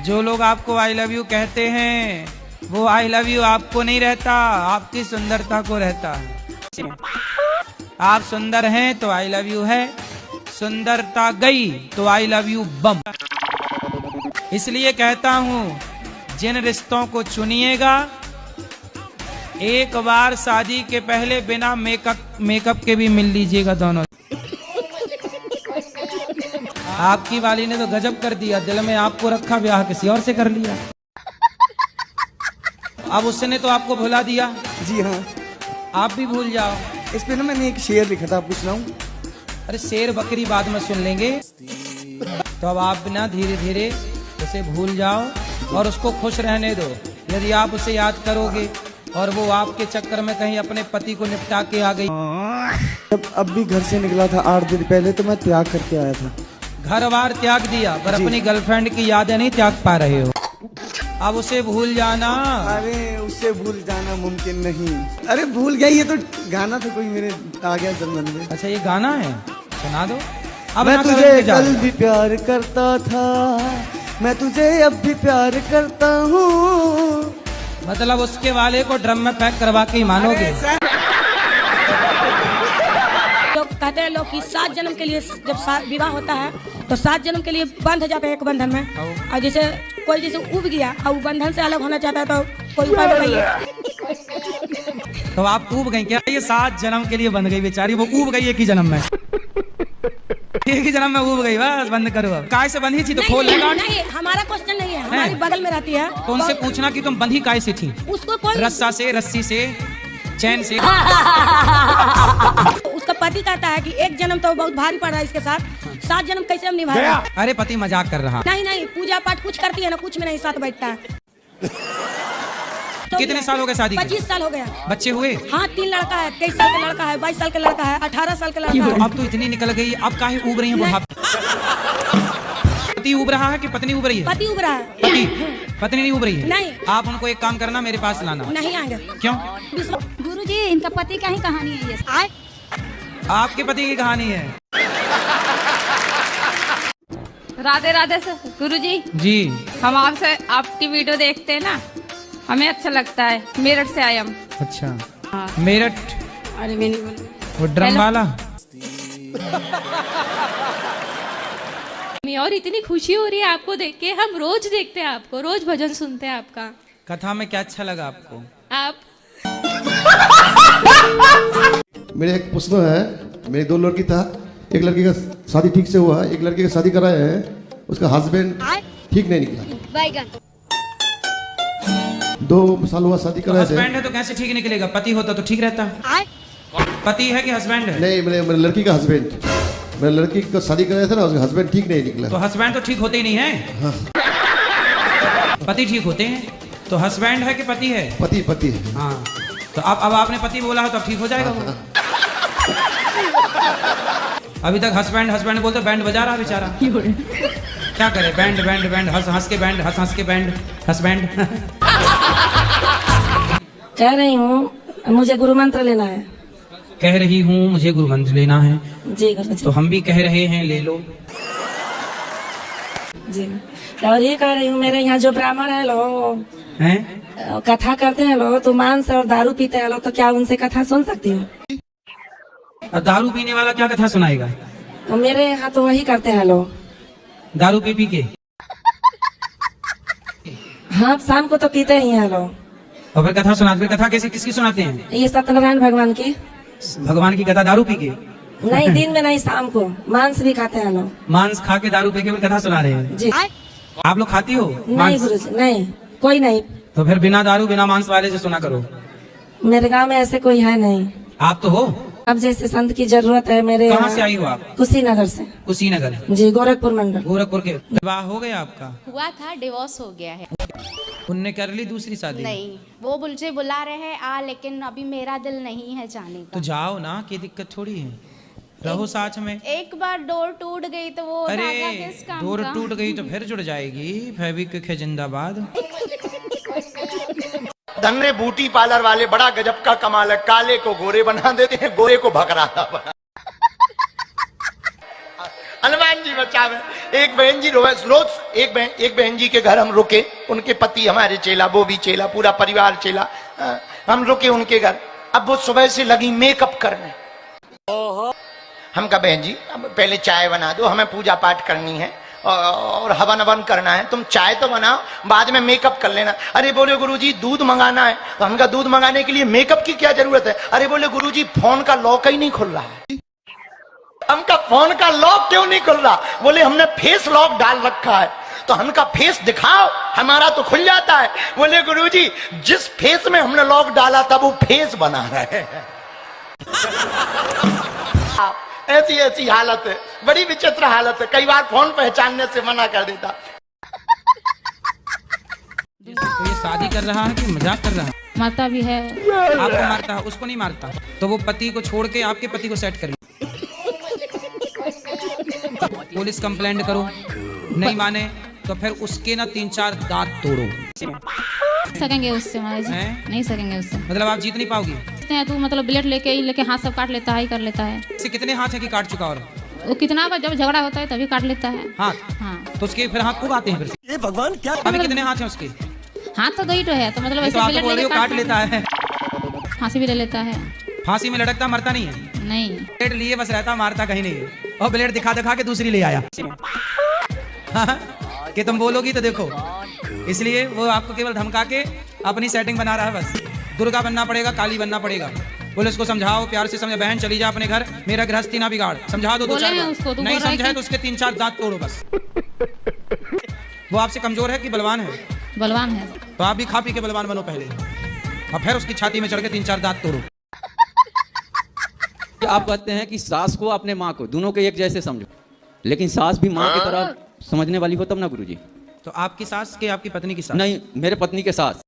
जो लोग आपको आई लव यू कहते हैं वो आई लव यू आपको नहीं रहता, आपकी सुंदरता को रहता है। आप सुंदर हैं तो आई लव यू है, सुंदरता गई तो आई लव यू बम। इसलिए कहता हूँ जिन रिश्तों को चुनिएगा एक बार शादी के पहले बिना मेकअप के भी मिल लीजिएगा दोनों। आपकी वाली ने तो गजब कर दिया, दिल में आपको रखा, ब्याह किसी और से कर लिया। अब उसने तो आपको भुला दिया। जी हाँ, आप भी भूल जाओ। इस पे ना मैंने एक शेर लिखा था, आपको सुनाऊं? अरे शेर बकरी बाद में सुन लेंगे। तो अब आप ना धीरे धीरे उसे भूल जाओ और उसको खुश रहने दो। यदि आप उसे याद करोगे और वो आपके चक्कर में कहीं अपने पति को निपटा के आ गई। जब अब भी घर से निकला था 8 दिन पहले तो मैं त्याग करके आया था। घर बार त्याग दिया पर अपनी गर्लफ्रेंड की यादें नहीं त्याग पा रहे हो। अब उसे भूल जाना। अरे उसे भूल जाना मुमकिन नहीं। अरे भूल गया, ये तो गाना था कोई मेरे आ गया जन्म में। अच्छा ये गाना है, सुना दो। अब मैं ना तुझे कल भी प्यार करता था, मैं तुझे अब भी प्यार करता हूँ। मतलब उसके वाले को ड्रम में पैक करवा के ही मानोगे। तो कहते हैं लोग कि 7 जन्म के लिए जब विवाह होता है तो 7 जन्म के लिए बंध जाते हैं एक बंधन में। और जैसे कोई जैसे उब गया और बंधन से अलग होना चाहता है तो कोई उपाय बताइए। तो आप ऊब गई क्या? ये 7 जन्म के लिए बंध गई बेचारी, वो ऊब गई एक ही जन्म में। एक ही जन्म में ऊब गई, बस बंद करो। अब काय से बंधी थी तो खोल लेगा। नहीं, हमारा क्वेश्चन नहीं है, हमारी बगल में रहती है। तो उनसे पूछना कि तुम बंधी काय से थी? उसको कोई रस्सा से, रस्सी से, चैन से। उसका पति कहता है कि एक जन्म तो बहुत भारी पड़ रहा है इसके साथ, 7 जन्म कैसे हम निभाएं? अरे पति मजाक कर रहा। नहीं, पूजा पाठ कुछ करती है ना, कुछ में नहीं साथ बैठता है। तो कितने साल हो गए शादी? 25 साल हो गया। बच्चे हुए? हाँ, 3 लड़का है, 23 साल का लड़का है, 22 साल का लड़का है, 18 साल का लड़का है। अब तो इतनी निकल गई, अब काहे ऊब रही है बुढ़ापे? पति ऊब रहा है कि पत्नी ऊब रही है? पति उब रहा है। पत्नी नहीं ऊब रही है? नहीं। आप उनको एक काम करना, मेरे पास लाना। नहीं आएंगे। क्यों? गुरुजी इनका पति का ही कहानी है ये। आए आपके पति की कहानी है। राधे राधे सर। गुरुजी जी हम आपसे आपकी वीडियो देखते हैं ना, हमें अच्छा लगता है। मेरठ से आए हम। अच्छा हाँ। मेरठ? अरे मैं नहीं बोल। वो ड्रम वाला? और इतनी खुशी हो रही है आपको देख के। हम रोज देखते हैं आपको, रोज भजन सुनते हैं आपका। कथा में क्या अच्छा लगा आपको? आप मेरे एक प्रश्न है, मेरी 2 लड़की था, एक लड़की का शादी ठीक से हुआ, एक लड़की का शादी कराया है, उसका हस्बैंड ठीक नहीं निकला। 2 साल हुआ शादी कराया। हस्बैंड है तो कैसे ठीक निकलेगा? पति होता तो ठीक रहता। पति है कि हस्बैंड है? नहीं, मेरे लड़की का हस्बैंड, मेरे लड़की को शादी कराया था ना, उसका हस्बैंड ठीक नहीं निकला। तो हस्बैंड तो ठीक होते ही नहीं है। हाँ। पति ठीक होते हैं। तो हस्बैंड है कि पति है? पति है। हाँ तो अब आपने पति बोला है तो अब ठीक हो जाएगा वो। अभी तक हस्बैंड बोलते बैंड बजा रहा बेचारा। क्या करे? बैंड हंस के बैंड, हंस के बैंड, हस्बैंड। कह रही हूँ मुझे गुरु मंत्र लेना है। कह रही हूँ मुझे गुरु मंत्र लेना है। जी गुरुजी। तो हम भी कह रहे हैं ले लो। जी और ये कह रही हूँ मेरे यहाँ जो ब्राह्मण है लो हैं? कथा करते हैं लोग तो मांस और दारू पीते हैं लोग, तो क्या उनसे कथा सुन सकती हूँ? और दारू पीने वाला क्या कथा सुनाएगा? तो मेरे यहाँ तो वही करते हैं लोग, दारू पी के। हाँ शाम को तो पीते ही हैं लोग। और फिर कथा सुनाते? फिर कथा कैसे किसकी सुनाते हैं? ये सत्यनारायण भगवान की। भगवान की कथा दारू पी के? नहीं, दिन में नहीं, शाम को मांस भी खाते हैं लोग। मांस खा के दारू पी के कथा सुना रहे हैं? जी। आप लोग खाती हो नहीं मांस? गुरुजी, नहीं, कोई नहीं। तो फिर बिना दारू बिना मांस वाले से सुना करो। मेरे गांव में ऐसे कोई है नहीं। आप तो हो। अब जैसे संत की जरूरत है मेरे। कहाँ से आई हो आप? कुशीनगर से। कुशीनगर? जी, गोरखपुर मंडल। गोरखपुर के। विवाह हो गया आपका? हुआ था, डिवोर्स हो गया है। उनने कर ली दूसरी शादी? नहीं, वो मुझे बुला रहे हैं आ, लेकिन अभी मेरा दिल नहीं है जाने का। तो जाओ ना, क्या दिक्कत थोड़ी है, रहो साथ में। एक बार डोर टूट गई तो वो अरे धागा किस काम डोर का? टूट गई तो फिर जुड़ जाएगी। फेविक्विक है जिंदाबाद। धन्ने बूटी पार्लर वाले बड़ा गजब का कमाल है, काले को गोरे बना देते हैं, गोरे को भकराना बना। जी बचावे। एक बहन जी रोज एक बहन जी के घर हम रुके, उनके पति हमारे चेला, वो भी चेला, पूरा परिवार चेला। हम रुके उनके घर। अब वो सुबह से लगी मेकअप करने। हम कहा बहन जी अब पहले चाय बना दो, हमें पूजा पाठ करनी है और हवन हवन करना है, तुम चाय तो बनाओ, बाद में मेकअप कर लेना। अरे बोले गुरुजी दूध मंगाना है। तो हमका दूध मंगाने के लिए मेकअप की क्या जरूरत है? अरे बोले गुरुजी फोन का लॉक ही नहीं खुल रहा है। हमका फोन का लॉक क्यों नहीं खुल रहा? बोले हमने फेस लॉक डाल रखा है। तो हमका फेस दिखाओ, हमारा तो खुल जाता है। बोले गुरुजी जिस फेस में हमने लॉक डाला था वो फेस बना रहे हैं। ऐसी ऐसी हालत है, बड़ी विचित्र हालत है। कई बार फोन पहचानने से मना कर देता। तो ये शादी कर रहा है कि मजाक कर रहा है? मारता भी है। आपको मारता है, उसको नहीं मारता। तो वो पति को छोड़ के आपके पति को सेट कर पुलिस कंप्लेंट करो, नहीं माने तो फिर उसके ना 3-4 दांत तोड़ो। सकेंगे उससे महाराज जी, हैं? नहीं सकेंगे उससे। मतलब आप जीत नहीं पाओगे? तू मतलब ब्लेड लेके हाथ सब काट लेता है, ही कर लेता है। इससे कितने हाथ है कि काट चुका? और वो कितना बार जब झगड़ा होता है तभी काट लेता है हाथ। हाँ। तो उसके फिर हाथ को आते हैं फिर से? ये भगवान क्या अभी कितने हाथ हैं उसके? हाथ तो 2 ही तो है, तो मतलब तो ऐसे आप ब्लेड बोल रहे हो लेके काट लेता है, फांसी भी ले लेता है। फांसी में लटकता मरता नहीं है? नहीं। ब्लेड लिए बस रहता, मारता कहीं नहीं है। और ब्लेड दिखा दिखा के दूसरी ले आया। हाँ, कि तुम बोलोगी तो देखो, इसलिए वो आपको केवल धमका के अपनी सेटिंग बना रहा है। बस दुर्गा बनना पड़ेगा, काली बनना पड़ेगा। पुलिस को समझाओ, प्यार से समझा, बहन चली जा अपने घर, मेरा गृहस्थी ना बिगाड़। समझा दो 2-4 बार। नहीं समझाए तो उसके 3-4 दांत तोड़ो बस। वो आपसे कमजोर है कि बलवान है? बलवान है। तो आप भी खा पी के बलवान बनो पहले, और फिर उसकी छाती में चढ़ के 3-4 दांत तोड़ो। आप कहते हैं कि सास को अपने माँ को दोनों को एक जैसे समझो, लेकिन सास भी माँ की तरह समझने वाली हो तब ना गुरुजी। तो आपकी सास के आपकी पत्नी की सास? नहीं, मेरे पत्नी के सास।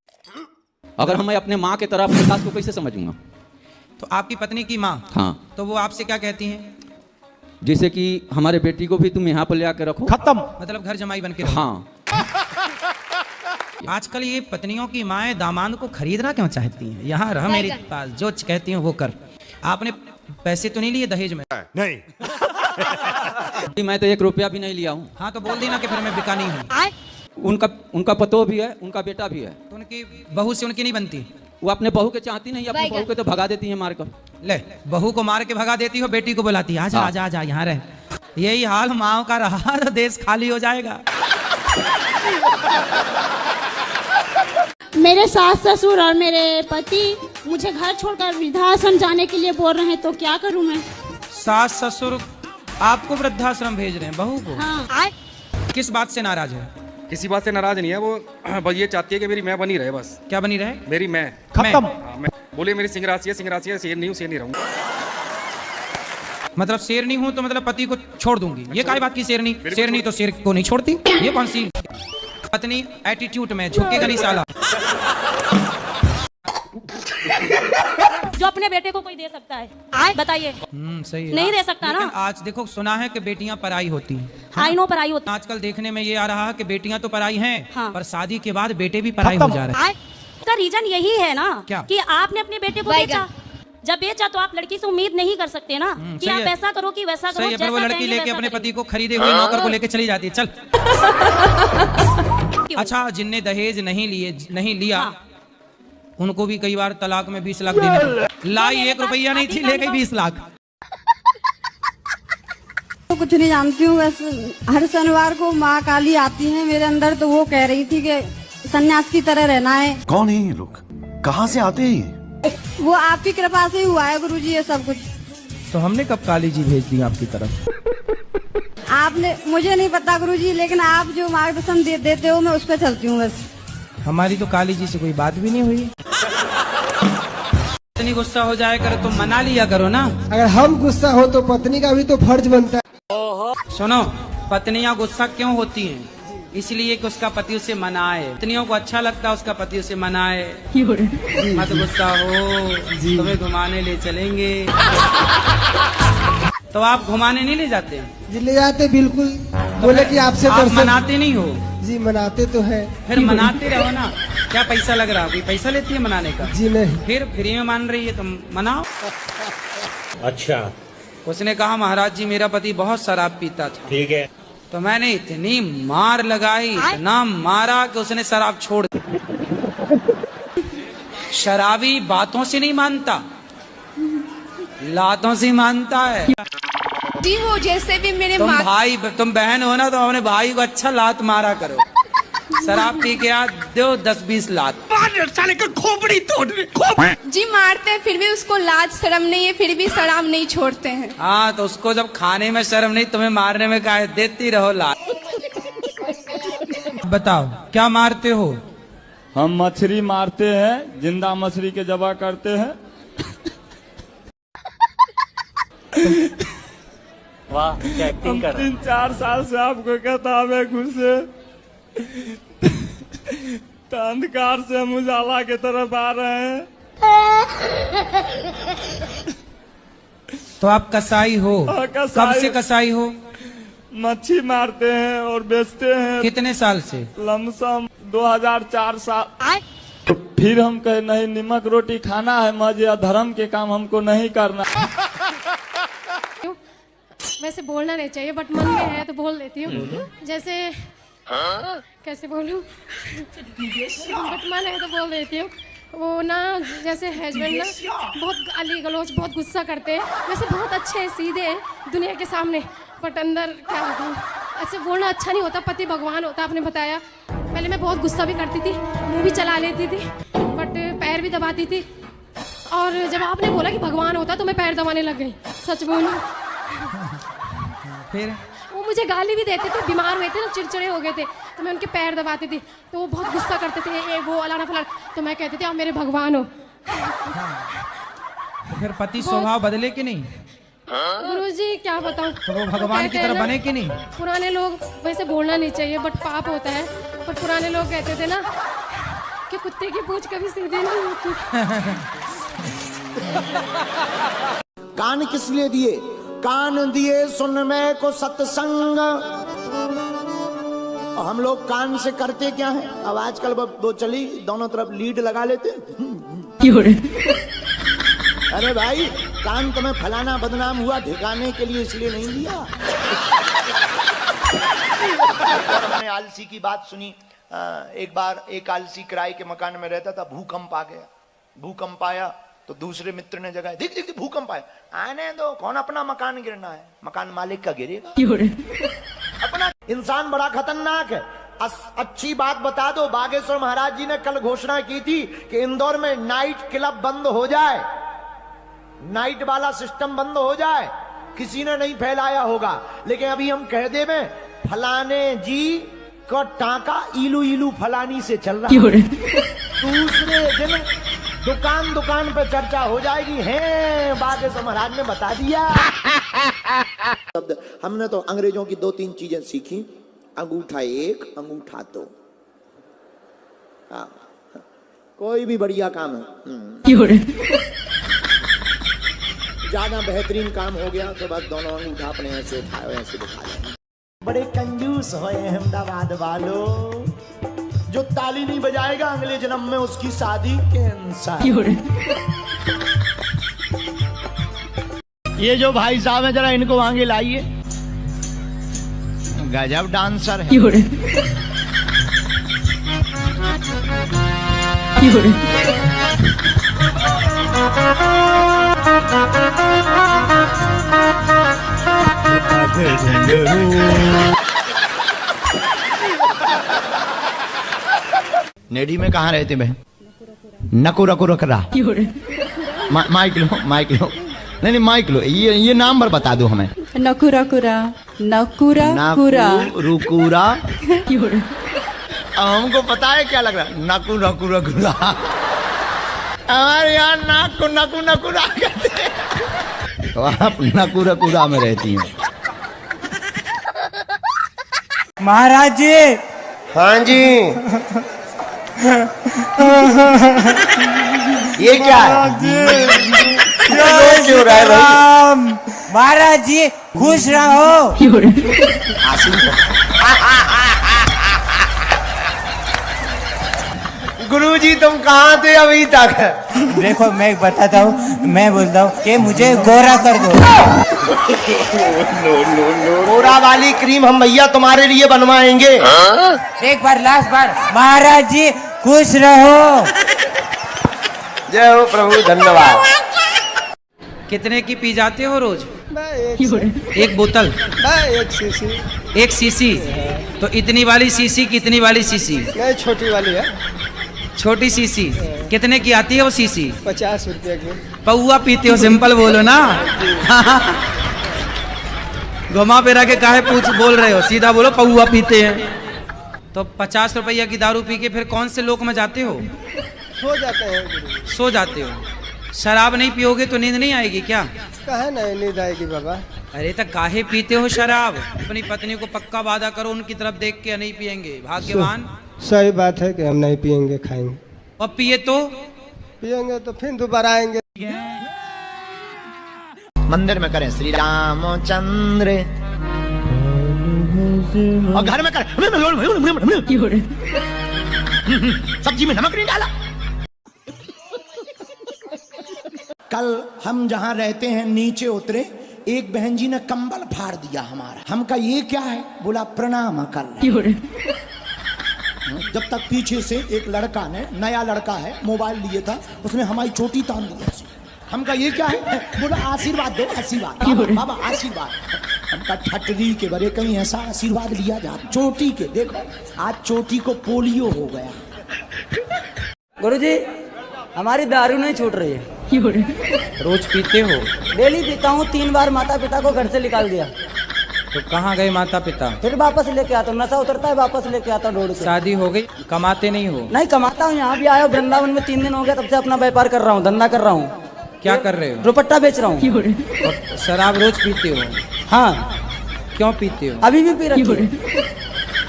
अगर हम अपने माँ की तरह अपनी सास को कैसे समझूंगा? तो आपकी पत्नी की माँ? हाँ। तो वो आपसे क्या कहती हैं? जैसे कि हमारे बेटी को भी तुम यहाँ पर ले आकर रखो। खत्म। मतलब घर जमाई बन के रहो। हाँ। आजकल ये पत्नियों की माएँ दामाद को खरीदना क्यों चाहती हैं? यहाँ रह मेरे पास, जो कहती हैं वो कर। आपने पैसे तो नहीं लिए दहेज में? नहीं। मैं तो 1 रुपया भी नहीं लिया हूँ। हाँ तो बोल देना कि फिर मैं बिका नहीं हूँ। उनका पतो भी है, उनका बेटा भी है। तो उनकी बहू से उनकी नहीं बनती? वो अपने बहू के चाहती नहीं, अपनी बहू के तो भगा देती है मारकर। ले, बहू को मार के भगा देती हो, बेटी को बुलाती है आजा आजा आजा यहाँ रह। यही हाल माओ का रहा तो देश खाली हो जाएगा। मेरे सास ससुर और मेरे पति मुझे घर छोड़कर वृद्धाश्रम जाने के लिए बोल रहे हैं, तो क्या करूं मैं? सास ससुर आपको वृद्धाश्रम भेज रहे हैं, बहू को? हाँ। किस बात से नाराज है? किसी बात से नाराज नहीं है वो, बस ये चाहती है कि मेरी मैं बनी रहे बस। क्या बनी रहे? मेरी मैं। खत्म। मैं बोले मेरी सिंह राशि है, शेर नहीं रहूंगा। मतलब शेरनी हूँ तो मतलब पति को छोड़ दूंगी, ये काय बात की शेरनी? शेरनी तो शेर को नहीं छोड़ती, ये कौन सी पत्नी? एटीट्यूड में झुकेगा नहीं साला। जो अपने बेटे को कोई दे सकता है, बताइए? सही है। नहीं दे सकता ना। आज देखो सुना है कि बेटियां पराई होती हैं। आई नो पराई होती। आजकल देखने में ये आ रहा है कि बेटियां तो पराई हैं, हाँ। पर शादी के बाद बेटे भी पराई हो जा रहे हैं। इसका रीजन यही है ना, क्या? कि आपने अपने बेटे को बेचा। जब बेचा तो आप लड़की से उम्मीद नहीं कर सकते ना कि आप ऐसा करो कि वैसा करो। सही है, पर वो जैसा लड़की कहेंगे लेके वैसा अपने करेंगे। पति को खरीदे हुए नौकर को लेके चली जाती है। चल। अच्छा, जिनने दहेज नहीं लिया उनको भी कई बार तलाक में 20 लाख देने पड़े। लाई 1 रुपया नहीं थी, ले गई 20 लाख। तो कुछ नहीं जानती हूँ, बस हर शनिवार को माँ काली आती है मेरे अंदर, तो वो कह रही थी कि सन्यास की तरह रहना है। कौन है ये लोग, कहाँ से आते हैं? वो आपकी कृपा से ही हुआ है गुरुजी ये सब कुछ। तो हमने कब काली जी भेज दी आपकी तरफ? आपने, मुझे नहीं पता गुरुजी, लेकिन आप जो मार्गदर्शन देते हो मैं उस पर चलती हूँ बस। हमारी तो काली जी से कोई बात भी नहीं हुई। इतनी गुस्सा हो जाए करो तो मना लिया करो ना। अगर हम गुस्सा हो तो पत्नी का भी तो फर्ज बनता है। सुनो, पत्नियां गुस्सा क्यों होती हैं? इसलिए कि उसका पति उसे मनाए। पत्नियों को अच्छा लगता है उसका पति उसे मनाए। मत गुस्सा हो, तुम्हें घुमाने ले चलेंगे। तो आप घुमाने नहीं ले जाते? जी ले जाते बिल्कुल। बोले कि आपसे आप मनाते नहीं हो? जी मनाते तो है। फिर मनाते रहो ना। क्या पैसा लग रहा है? कोई पैसा लेती है मनाने का? जी नहीं। फिर फ्री में मान रही है तो मनाओ। अच्छा, उसने कहा महाराज जी मेरा पति बहुत शराब पीता था। ठीक है। तो मैंने इतनी मार लगाई, इतना मारा कि उसने शराब छोड़ दी। शराबी बातों से नहीं मानता, लातों से मानता है। जी हो जैसे भी मेरे तुम बहन हो ना, तो अपने भाई को अच्छा लात मारा करो। शराब पी के आ दो 10-20 लात। साले का खोपड़ी तोड़ जी मारते हैं, फिर भी उसको लाज शर्म नहीं है, फिर भी शराब नहीं छोड़ते हैं। हाँ तो उसको जब खाने में शर्म नहीं, तुम्हें मारने में काहे, देती रहो लात। बताओ क्या मारते हो? हम मछली मारते हैं, जिंदा मछली के जबा करते हैं। वाह क्या एक्टिंग कर रहा है। 3-4 साल से आपको कहता हमें घुसे तो अंधकार से हम उजाला की तरफ आ रहे हैं। तो आप कसाई हो? कब से कसाई हो? मच्छी मारते हैं और बेचते हैं। कितने साल से? लमसम 2004 साल। तो फिर हम कहे नहीं, नमक रोटी खाना है, मजे धर्म के काम हमको नहीं करना। वैसे बोलना नहीं चाहिए बट मन में है तो बोल देती हूँ। जैसे कैसे बोलूँ, बट मन है तो बोल देती हूँ। वो ना जैसे हस्बैंड ना बहुत गाली गलौज, बहुत गुस्सा करते हैं। वैसे बहुत अच्छे हैं, सीधे हैं दुनिया के सामने, बट अंदर क्या बताऊँ, ऐसे बोलना अच्छा नहीं होता। पति भगवान होता, आपने बताया। पहले मैं बहुत गुस्सा भी करती थी, मुंह भी चला लेती थी, बट पैर भी दबाती थी। और जब आपने बोला कि भगवान होता तो मैं पैर दबाने लग गई, सच बोलूं। फिर वो मुझे गाली भी देते थे, बीमार हुए थे ना, चिड़चिड़े हो गए थे, तो मैं उनके पैर दबाती थी, तो वो बहुत गुस्सा करते थे, ये वो अलाना फलाना, तो मैं कहती थी आप मेरे भगवान हो। तो फिर पति स्वभाव बदले कि नहीं? गुरुजी क्या बताऊं, तो वो भगवान की तरह बने कि नहीं? पुराने लोग, वैसे बोलना नहीं चाहिए बट पाप होता है, बट पुराने लोग कहते थे ना कि कुत्ते की पूंछ कभी सीधी नहीं होती। कान किस लिए दिए? कान दिए सुनने को सत्संग। और हम लोग कान से करते क्या है? अब आजकल वो चली, दोनों तरफ लीड लगा लेते। अरे भाई, कान तुम्हें फलाना बदनाम हुआ ठिकाने के लिए इसलिए नहीं दिया। हमने आलसी की बात सुनी। एक बार एक आलसी किराए के मकान में रहता था, भूकंप आ गया। भूकंप आया तो दूसरे मित्र ने जगाया, देख देख भूकंप आया। आने दो, कौन अपना मकान गिरना है, मकान मालिक का गिरेगा। अपना इंसान बड़ा खतरनाक है। अच्छी बात बता दो, बागेश्वर महाराज जी ने कल घोषणा की थी कि इंदौर में नाइट क्लब बंद हो जाए, नाइट वाला सिस्टम बंद हो जाए। किसी ने नहीं फैलाया होगा, लेकिन अभी हम कह दे में फलाने जी का टाका इलू इलू फलानी से चल रहा है। दूसरे दिन दुकान दुकान पे चर्चा हो जाएगी, है बागेश्वर महाराज ने बता दिया। हमने तो अंग्रेजों की 2-3 चीजें सीखी, अंगूठा एक, अंगूठा दो। कोई भी बढ़िया काम है, ज्यादा बेहतरीन काम हो गया तो बस दोनों अंगूठा अपने ऐसे उठाए, ऐसे दिखा लें। बड़े कंजूस हो अहमदाबाद वालों, जो ताली नहीं बजाएगा अगले जन्म में उसकी शादी कैंसर। ये जो भाई साहब है, जरा इनको आगे लाइए, गजब डांसर है। नेडी में कहाँ रहते बहन? नकु रकु रख रहा। माइक लो, माइक लो, नहीं माइक लो, ये नाम पर बता दो हमें। नकुरा कुरा, नकुरा कुरा, रुकुरा। हमको पता है क्या लग रहा है, नकु नकु रकुरा। हमारे यहाँ नाक को नकु नकुरा कहते हैं। तो आप नकु रकुरा में रहती हैं। महाराज जी। हाँ जी। ये क्या है? क्यों रहा है भाई? महाराज जी खुश रहो। गुरुजी तुम कहाँ थे अभी तक? देखो मैं बताता हूँ, मैं बोलता हूँ कि मुझे गोरा कर दो। गोरा वाली क्रीम हम भैया तुम्हारे लिए बनवाएंगे। एक बार लास्ट बार, महाराज जी खुश रहो। जय हो प्रभु, धन्यवाद। कितने की पी जाते हो रोज? एक बोतल? एक सीसी। तो इतनी वाली सीसी कितनी वाली सीसी? नहीं, छोटी वाली है। छोटी सीसी कितने की आती है वो सीसी? 50 रुपये की। पौआ पीते हो, सिंपल बोलो ना। घुमा फिरा के काहे पूछ बोल रहे हो, सीधा बोलो पौआ पीते हैं। तो 50 रुपया की दारू पी के फिर कौन से लोक में जाते हो? सो जाते हैं। सो जाते हो। शराब नहीं पियोगे तो नींद नहीं आएगी क्या? काहे नहीं नींद आएगी बाबा? अरे तो काहे पीते हो शराब? अपनी पत्नी को पक्का वादा करो, उनकी तरफ देख के नहीं पिएंगे। भाग्यवान। सही बात है कि हम नहीं पिएंगे, खाएंगे। और पिए तो? पिएंगे तो फिर दोबारा आएंगे। मंदिर में करें श्री रामचंद्र, और घर में करें सब्जी में नमक नहीं डाला। कल हम जहाँ रहते हैं नीचे उतरे, एक बहन जी ने कंबल फाड़ दिया हमारा। हम कहा ये क्या है? बोला प्रणाम कर। जब तक पीछे से एक लड़का ने, नया लड़का है, मोबाइल लिए था, उसने हमारी चोटी तान दी ऐसे। हम कहा ये क्या है? बोला आशीर्वाद दो, आशीर्वाद बाबा आशीर्वाद। हम कहा ठटरी के बड़े कहीं ऐसा आशीर्वाद लिया जा, चोटी के। देखो आज चोटी को पोलियो हो गया। गुरुजी हमारी दारू नहीं छूट रही है। रोज पीते हो? डेली पीता हूँ। 3 बार माता पिता को घर से निकाल दिया। तो कहाँ गए माता पिता? फिर वापस लेके आता हूँ, नशा उतरता है वापस लेके आता हूँ दौड़ के। शादी हो गई? कमाते नहीं हो? नहीं कमाता हूँ, यहाँ भी आया हूँ वृंदावन में 3 दिन हो गया, तब से अपना व्यापार कर रहा हूँ, धंधा कर रहा हूँ। क्या कर रहे हो? दुपट्टा बेच रहा हूँ। और शराब रोज पीते हो? हाँ। क्यों पीते हो? अभी भी पी रखी है।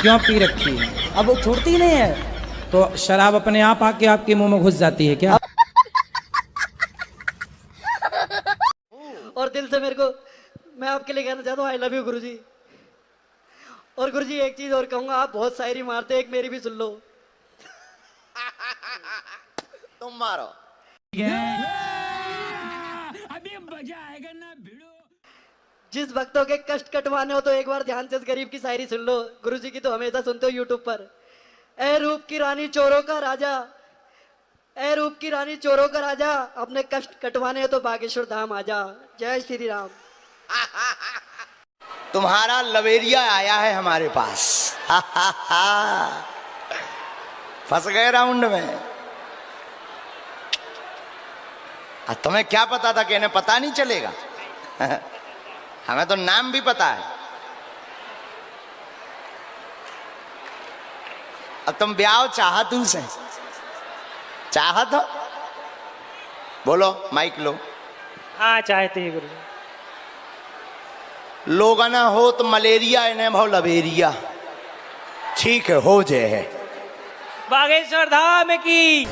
क्यों पी रखी है? अब वो छूटती नहीं है। तो शराब अपने आप आके आपके मुंह में घुस जाती है क्या? और दिल से मेरे को, मैं आपके लिए कहना चाहता हूँ आई लव यू गुरुजी। और गुरुजी एक चीज और कहूंगा, आप बहुत शायरी मारते, एक मेरी भी सुन लो। तुम मारो। अभी मजा आएगा ना भिड़ो। जिस भक्तों के कष्ट कटवाने हो तो एक बार ध्यान से इस गरीब की शायरी सुन लो। गुरुजी की तो हमेशा सुनते हो यूट्यूब पर। ए रूप की रानी चोरों का राजा, ए रूप की रानी चोरों का राजा, अपने कष्ट कटवाने हो तो बागेश्वर धाम आजा। जय श्री राम। तुम्हारा लवेरिया आया है हमारे पास। फंस गए राउंड में। तुम्हें क्या पता था कि इन्हें पता नहीं चलेगा? हमें तो नाम भी पता है। अब तुम ब्याह चाहत से चाहत हो? बोलो, माइक लो। हाँ चाहते हैं गुरु। लोगना हो तो मलेरिया, इन्हें भाव लवेरिया। ठीक है, हो जाए है। बागेश्वर धाम की।